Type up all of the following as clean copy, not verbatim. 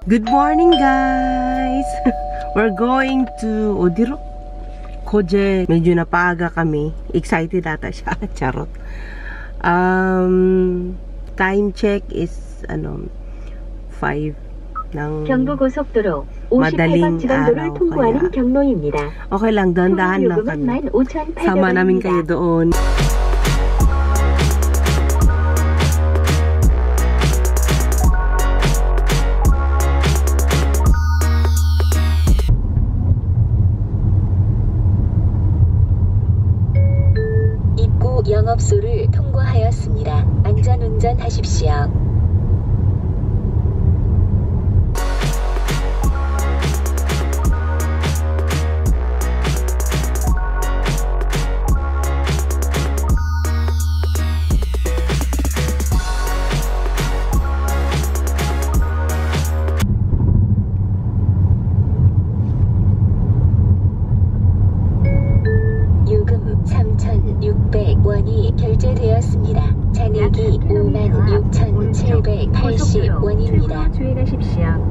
Good morning, guys! We're going to 어디로? Koje. Medyo napaaga kami. Excited ata siya. Charot. Time check is 5 ng 경부고속도로 madaling 58번 지방도를 araw. 통과하는 Kaya 경로입니다. okay lang, dahan-dahan lang kami. 15,800원입니다. Sama namin kayo doon. 영업소를 통과하였습니다. 안전운전 하십시오. 요금 3,600원이 결제되었습니다. 잔액이 56,780원입니다. 주행하십시오.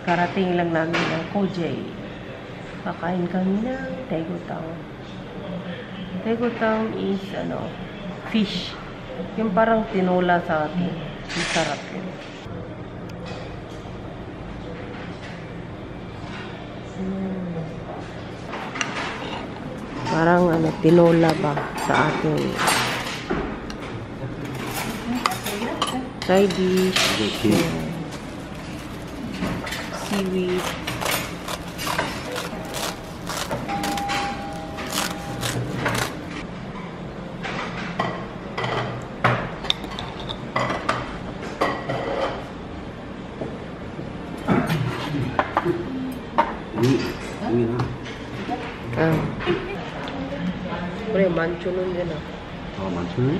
Kakarating lang namin ng Koje. Kakain kami ng Daegotang. Daegotang is, fish. Yung parang tinola sa atin. Masarap yun. Parang, tinola ba sa atin. Side dish. Seaweed. 그래, 만초는 되나? 만초는?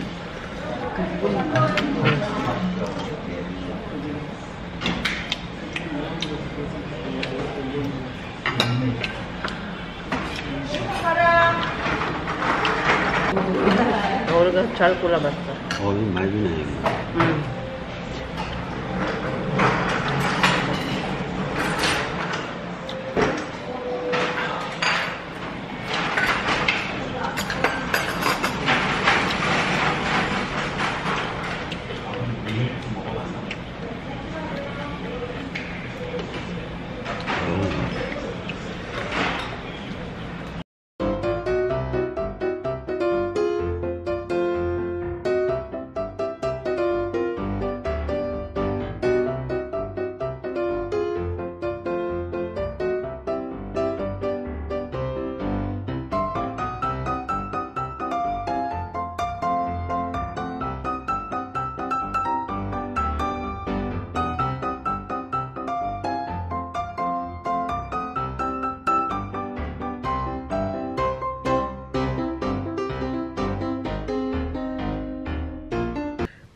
우리가 잘 골라봤어. 이거 많이 주네.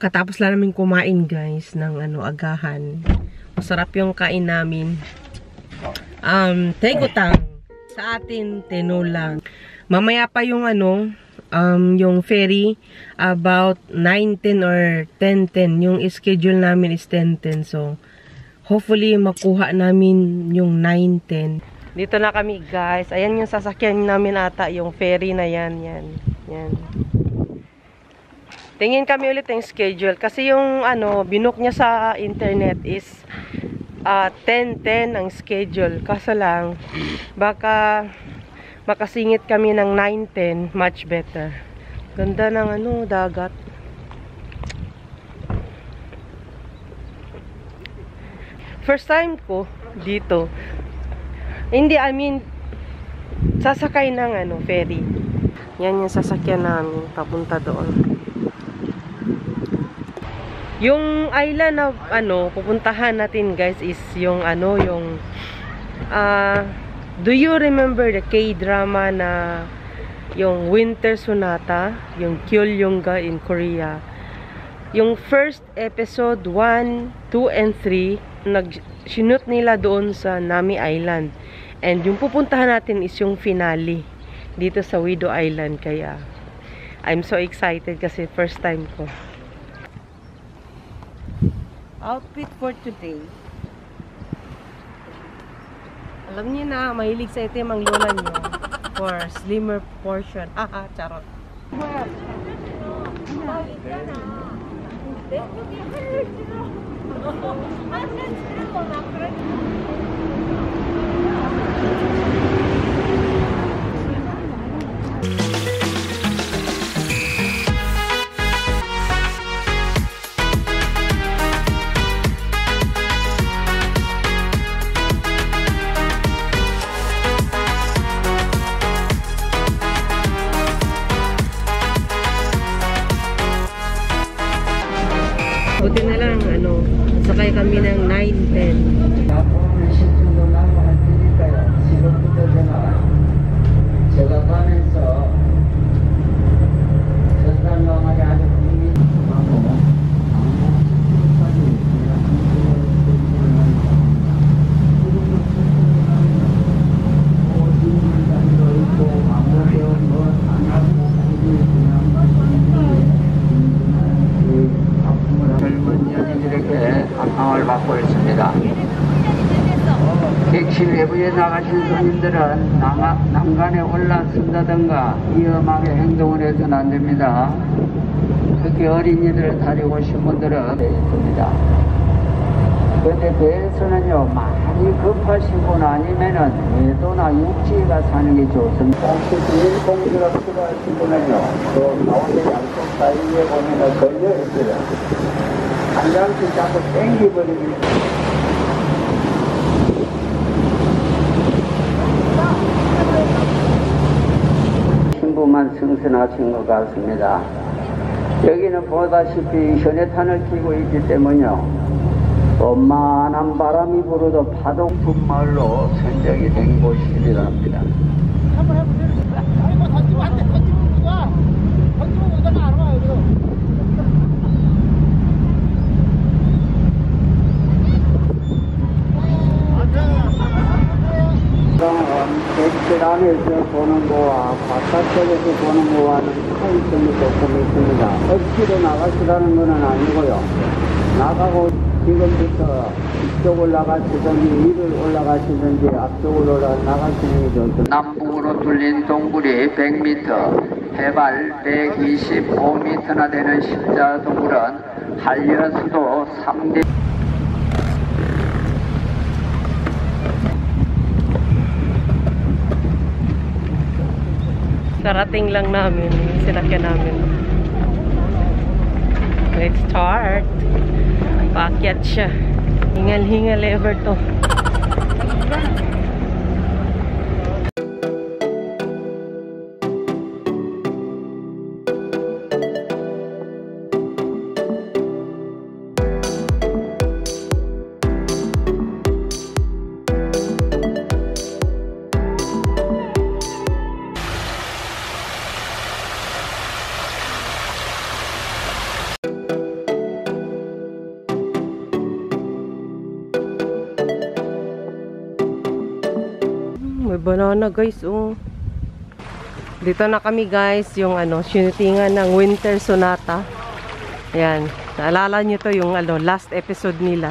Katapos lang namin kumain, guys, ng agahan. Masarap yung kain namin. Daegotang. Sa atin, tinola. Mamaya pa yung yung ferry about 9:10 or 10:10. Yung schedule namin is 10:10. So, hopefully makuha namin yung 9:10. Dito na kami, guys. Ayan yung sasakyan namin ata, yung ferry na yan. Yan. Tingin kami ulit yung schedule. Kasi yung binook niya sa internet is 10:10 ang schedule. Kaso lang, baka makasingit kami ng 9:10, much better. Ganda ng dagat. First time ko dito. Hindi, sasakay ng ferry. Yan yung sasakyan namin papunta doon. Yung island na pupuntahan natin, guys, is yung do you remember the K-drama na yung Winter Sonata, yung Gyeollyonga in Korea? Yung first episode 1, 2, and 3 nag-shoot nila doon sa Nami Island. And yung pupuntahan natin is yung finale dito sa Wido Island. Kaya I'm so excited kasi first time ko. Outfit for today. Alam niyo na, mahilig sa itim ang lola niyo for slimmer portion. Charot. Buti na lang, sakay kami ng 9:10. 안녕을 맡고 있습니다. 객실 외부에 나가신 손님들은 난간에 올라선다든가 위험하게 행동을 해서는 안 됩니다. 특히 어린이들을 다리고 오신 분들은 되어 있습니다. 그런데 배에서는요, 많이 급하시거나 아니면은 외도나 육지가 사는 게 좋습니다. 혹시 비닐봉지가 필요하신 분은요, 그 가운데 양쪽 사이에 보면 걸려 있어요. 한 장씩 자꾸 땡기버리면 신부만 승선하신 것 같습니다. 여기는 보다시피 현해탄을 끼고 있기 때문에요. 만한 바람이 불어도 파동 분말로 선정이 된 곳이기도 합니다. 객실 안에서 보는 거와 바깥쪽에서 보는 거와는 차이점이 조금 있습니다. 억지로 나가시라는 것은 아니고요. 나가고 지금부터 이쪽을 나가시든지 위를 올라가시든지 앞쪽으로 나가시는 게 좋습니다. 남북으로 뚫린 동굴이 100m, 해발 125m나 되는 십자 동굴은 한려수도 3대 Karating lang namin, sinakyan namin. Let's start. Paakyat siya. Hingal-hingal ever to. May banana guys, oh. Dito na kami guys, yung shootingan ng Winter Sonata. Ayan, naalala nyo to yung last episode nila.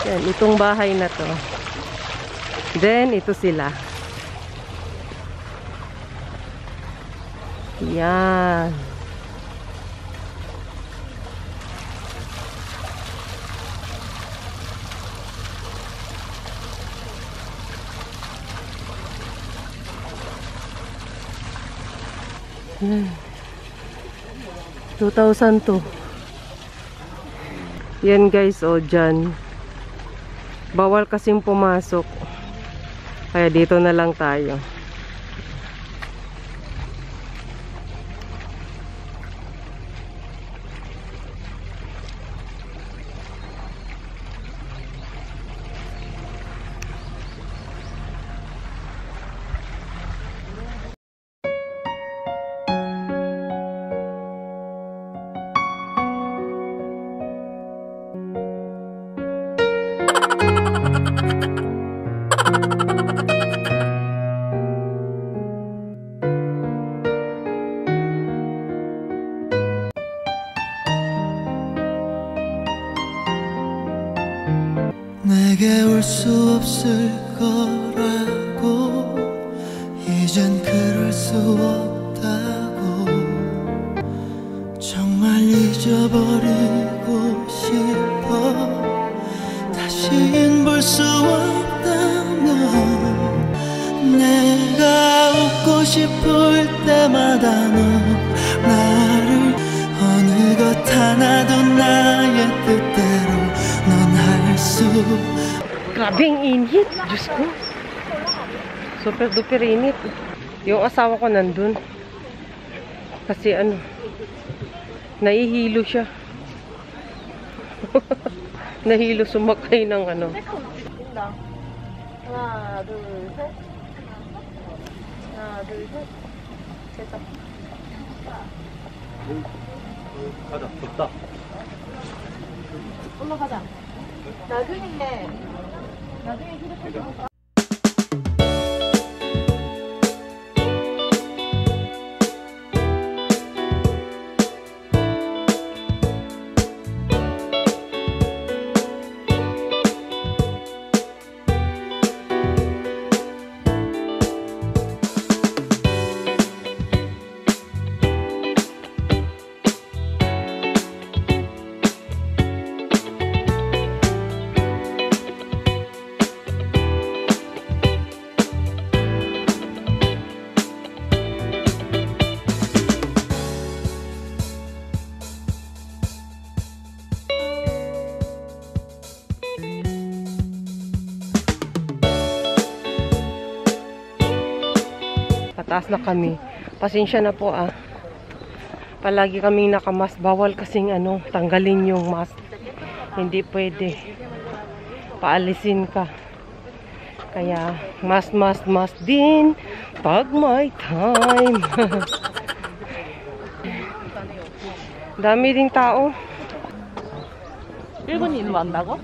Ayan, itong bahay na to. Then, ito sila. Ayan. Yan. 2002. Yan guys, dyan. Bawal kasing pumasok. Kaya dito na lang tayo. 내게 올 수 없을 거라고 이젠 그럴 수 없다고 정말 잊어버리고 싶어 다신 볼 수 없다면 내가 웃고 싶을 때마다 너 나를 어느 것 하나도 나의 뜻대로 넌 할 수 Grabe ang init, Diyos ko. Super duper init. Yung asawa ko nandun. Kasi nahihilo siya. Nahilo sumakay ng Ha나, 둘, 셋. 하나, 둘, 셋. 됐다. 가자, 덥다. 올라가자. 나중에 휴대폰 좀 볼까? taas na kami. Pasensya na po ah. Palagi kaming nakamas. Bawal kasing ano, tanggalin yung mask. Hindi pwede. Paalisin ka. Kaya, mask din. Pag may time. Dami ding tao. 일본이 일로 왔다고?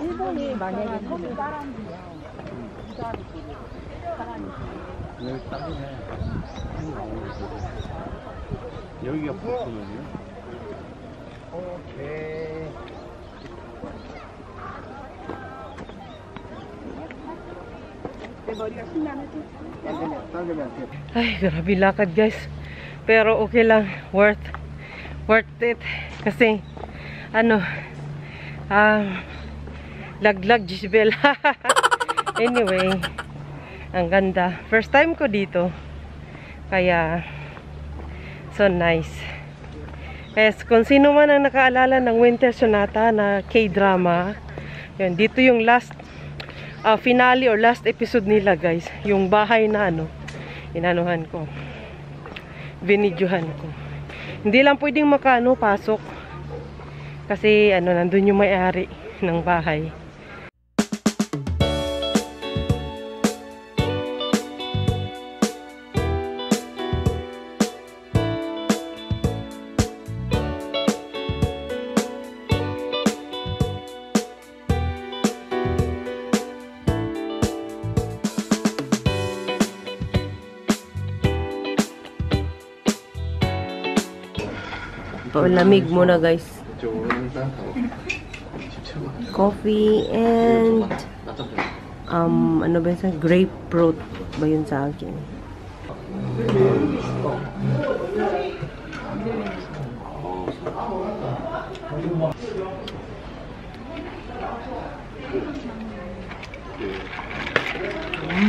일본이 만약에 서울 여기 딱이네. 여기가 보통이요? 오케이. Ay, grabe lakad guys. Pero okay lang. Worth it. Kasi, ano, laglag Gisbel. Anyway, ang ganda. First time ko dito. Kaya, so nice. Yes, kung sino man ang nakaalala ng Winter Sonata na K-drama, yun, dito yung last finale or last episode nila guys. Yung bahay na ano, inanuhan ko. Binidyohan ko. Hindi lang pwedeng pasok. Kasi ano, nandun yung may-ari ng bahay. Lamig muna guys. Coffee and ano ba yun? Grapefruit ba yun sa akin?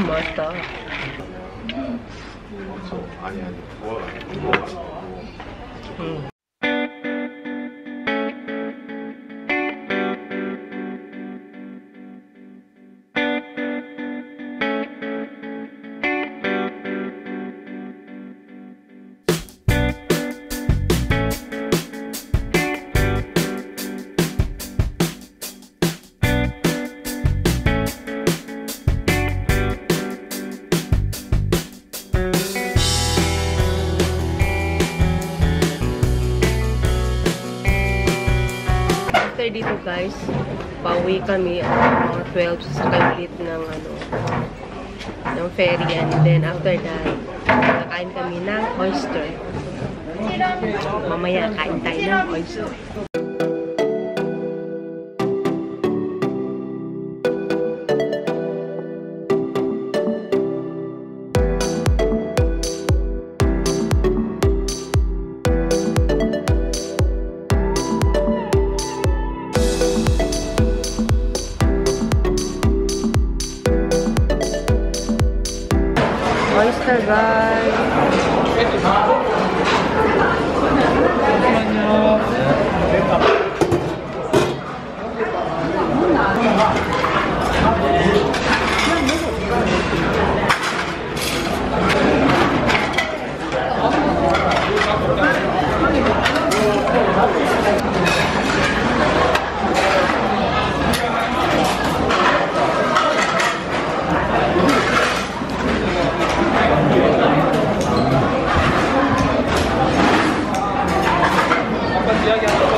맛있다. 아니 dito guys, pauwi kami mga 12 sa ulit ng ano, ng ferry, and then after that kakain kami ng oyster. Mamaya kain tayo ng oyster. Oyster guys. 이야기 안 하고